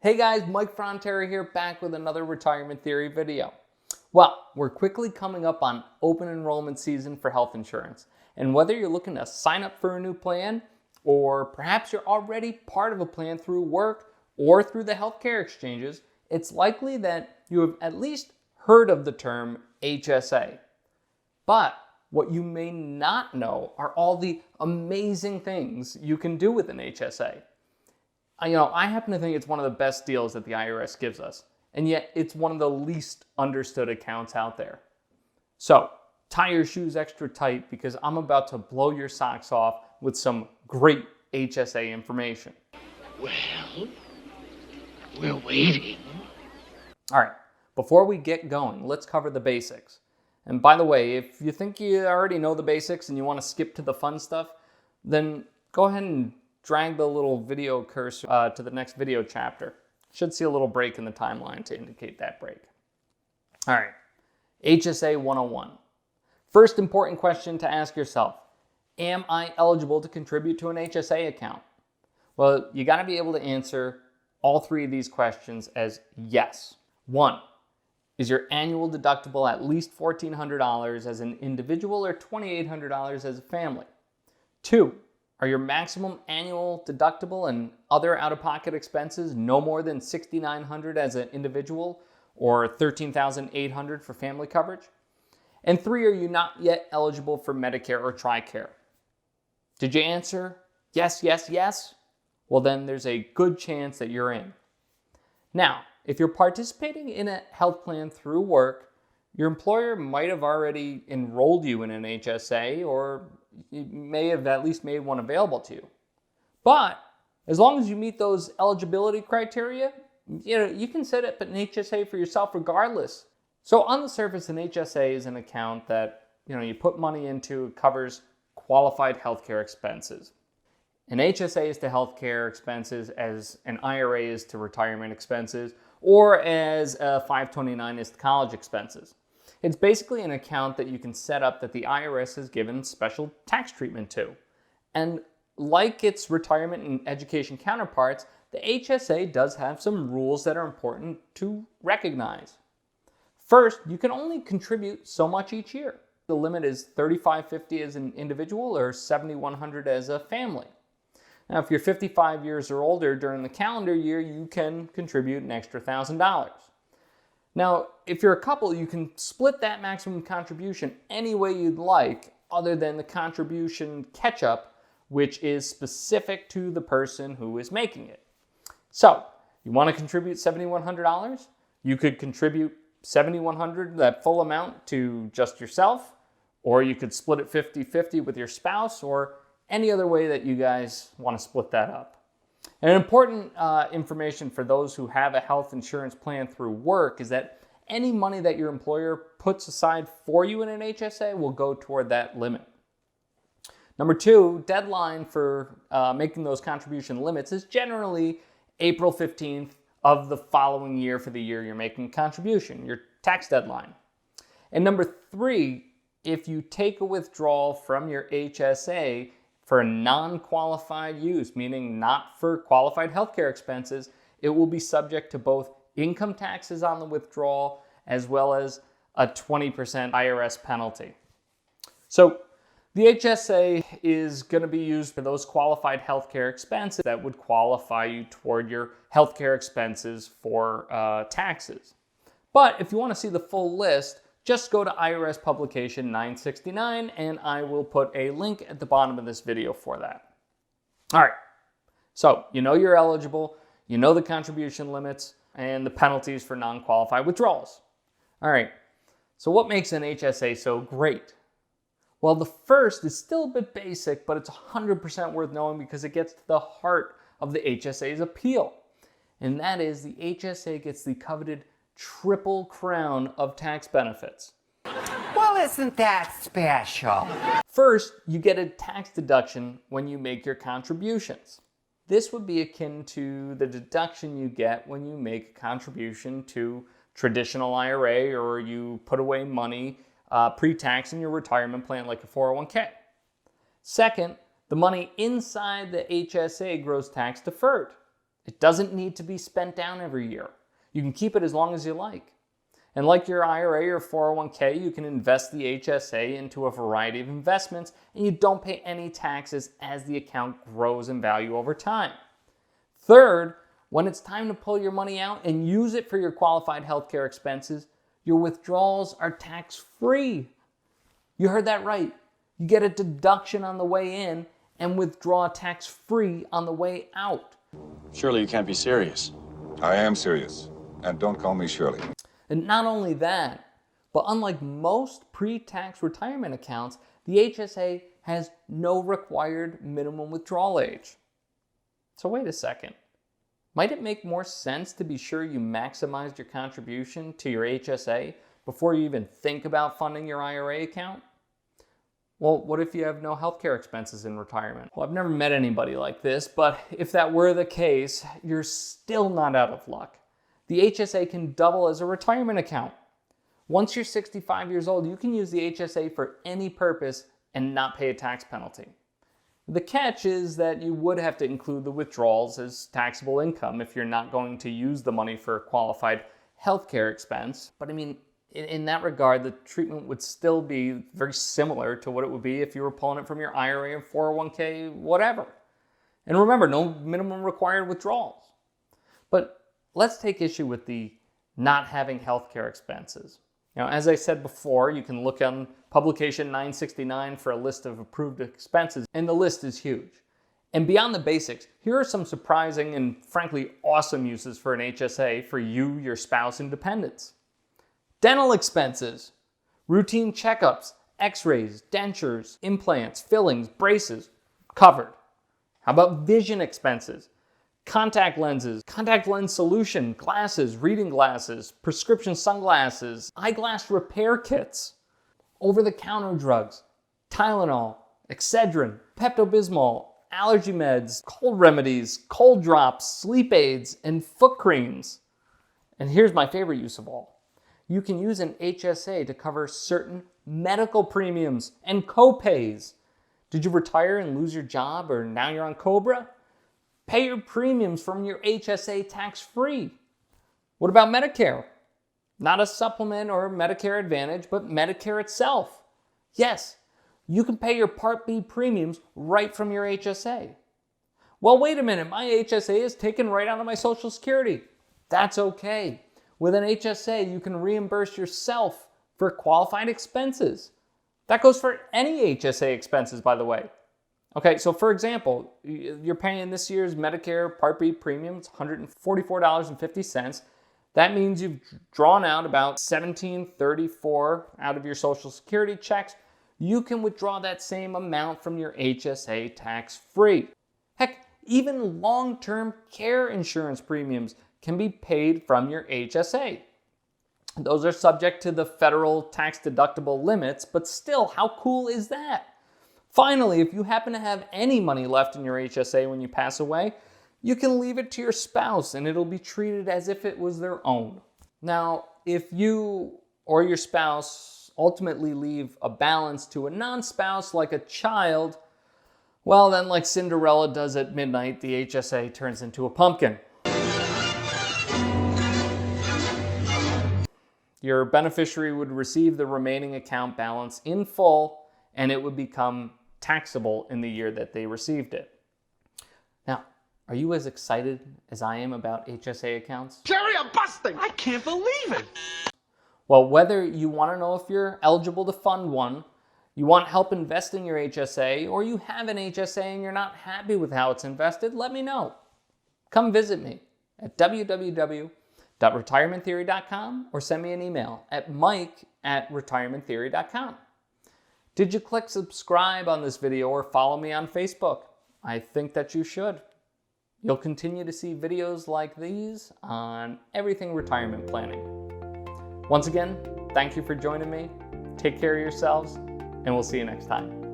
Hey guys, Mike Frontera here, back with another retirement theory video. Well, we're quickly coming up on open enrollment season for health insurance. And whether you're looking to sign up for a new plan, or perhaps you're already part of a plan through work or through the healthcare exchanges, it's likely that you have at least heard of the term HSA. But what you may not know are all the amazing things you can do with an HSA. I happen to think it's one of the best deals that the IRS gives us, and yet it's one of the least understood accounts out there. So tie your shoes extra tight because I'm about to blow your socks off with some great HSA information. Well, we're waiting. All right, before we get going, let's cover the basics. And by the way, if you think you already know the basics and you want to skip to the fun stuff, then go ahead and drag the little video cursor to the next video chapter. Should see a little break in the timeline to indicate that break. All right, HSA 101. First important question to ask yourself, am I eligible to contribute to an HSA account? Well, you got to be able to answer all three of these questions as yes. 1, is your annual deductible at least $1,400 as an individual or $2,800 as a family? 2, are your maximum annual deductible and other out-of-pocket expenses no more than $6,900 as an individual or $13,800 for family coverage? And 3, are you not yet eligible for Medicare or TRICARE? Did you answer yes, yes, yes? Well, then there's a good chance that you're in. Now, if you're participating in a health plan through work, your employer might have already enrolled you in an HSA, or you may have at least made one available to you. But as long as you meet those eligibility criteria, you can set up an HSA for yourself regardless. So on the surface, an HSA is an account that you put money into. It covers qualified healthcare expenses. An HSA is to healthcare expenses as an IRA is to retirement expenses, or as a 529 is to college expenses. It's basically an account that you can set up that the IRS has given special tax treatment to. And like its retirement and education counterparts, the HSA does have some rules that are important to recognize. First, you can only contribute so much each year. The limit is $3,550 as an individual or $7,100 as a family. Now, if you're 55 years or older during the calendar year, you can contribute an extra $1,000. Now, if you're a couple, you can split that maximum contribution any way you'd like, other than the contribution catch-up, which is specific to the person who is making it. So, you want to contribute $7,100? You could contribute $7,100, that full amount, to just yourself, or you could split it 50-50 with your spouse, or any other way that you guys want to split that up. And important information for those who have a health insurance plan through work is that any money that your employer puts aside for you in an HSA will go toward that limit. Number 2, deadline for making those contribution limits is generally April 15th of the following year for the year you're making a contribution, your tax deadline. And number 3, if you take a withdrawal from your HSA for a non-qualified use, meaning not for qualified healthcare expenses, it will be subject to both income taxes on the withdrawal as well as a 20% IRS penalty. So the HSA is going to be used for those qualified healthcare expenses that would qualify you toward your healthcare expenses for taxes. But if you want to see the full list, just go to IRS publication 969 and I will put a link at the bottom of this video for that. All right, so you're eligible, you know the contribution limits and the penalties for non-qualified withdrawals. All right, so what makes an HSA so great? Well, the first is still a bit basic, but it's 100% worth knowing because it gets to the heart of the HSA's appeal. And that is the HSA gets the coveted triple crown of tax benefits. Well, isn't that special? First, you get a tax deduction when you make your contributions. This would be akin to the deduction you get when you make a contribution to traditional IRA or you put away money pre-tax in your retirement plan like a 401k. Second, the money inside the HSA grows tax deferred. It doesn't need to be spent down every year. You can keep it as long as you like. And like your IRA or 401k, you can invest the HSA into a variety of investments, and you don't pay any taxes as the account grows in value over time. Third, when it's time to pull your money out and use it for your qualified healthcare expenses, your withdrawals are tax-free. You heard that right. You get a deduction on the way in and withdraw tax-free on the way out. Surely you can't be serious. I am serious. And don't call me Shirley. And not only that, but unlike most pre-tax retirement accounts, the HSA has no required minimum withdrawal age. So wait a second. Might it make more sense to be sure you maximized your contribution to your HSA before you even think about funding your IRA account? Well, what if you have no healthcare expenses in retirement? Well, I've never met anybody like this, but if that were the case, you're still not out of luck. The HSA can double as a retirement account. Once you're 65 years old, you can use the HSA for any purpose and not pay a tax penalty. The catch is that you would have to include the withdrawals as taxable income if you're not going to use the money for a qualified healthcare expense. But I mean, in that regard, the treatment would still be very similar to what it would be if you were pulling it from your IRA or 401k, whatever. And remember, no minimum required withdrawals. But let's take issue with the not having healthcare expenses. Now, as I said before, you can look on publication 969 for a list of approved expenses, and the list is huge. And beyond the basics, here are some surprising and frankly awesome uses for an HSA for you, your spouse, and dependents. Dental expenses, routine checkups, x-rays, dentures, implants, fillings, braces, covered. How about vision expenses? Contact lenses, contact lens solution, glasses, reading glasses, prescription sunglasses, eyeglass repair kits, over-the-counter drugs, Tylenol, Excedrin, Pepto-Bismol, allergy meds, cold remedies, cold drops, sleep aids, and foot creams. And here's my favorite use of all. You can use an HSA to cover certain medical premiums and co-pays. Did you retire and lose your job, or now you're on COBRA? Pay your premiums from your HSA tax-free. What about Medicare? Not a supplement or Medicare Advantage, but Medicare itself. Yes, you can pay your Part B premiums right from your HSA. Well, wait a minute, my HSA is taken right out of my Social Security. That's okay. With an HSA, you can reimburse yourself for qualified expenses. That goes for any HSA expenses, by the way. Okay, so for example, you're paying this year's Medicare Part B premium, it's $144.50. That means you've drawn out about $1,734 out of your Social Security checks. You can withdraw that same amount from your HSA tax-free. Heck, even long-term care insurance premiums can be paid from your HSA. Those are subject to the federal tax deductible limits, but still, how cool is that? Finally, if you happen to have any money left in your HSA when you pass away, you can leave it to your spouse and it'll be treated as if it was their own. Now, if you or your spouse ultimately leave a balance to a non-spouse like a child, well then, like Cinderella does at midnight, the HSA turns into a pumpkin. Your beneficiary would receive the remaining account balance in full, and it would become taxable in the year that they received it. Now, are you as excited as I am about HSA accounts? Jerry, I'm busting! I can't believe it! Well, whether you want to know if you're eligible to fund one, you want help investing your HSA, or you have an HSA and you're not happy with how it's invested, let me know. Come visit me at www.retirementtheory.com or send me an email at mike@retirementtheory.com. Did you click subscribe on this video or follow me on Facebook? I think that you should. You'll continue to see videos like these on everything retirement planning. Once again, thank you for joining me. Take care of yourselves, and we'll see you next time.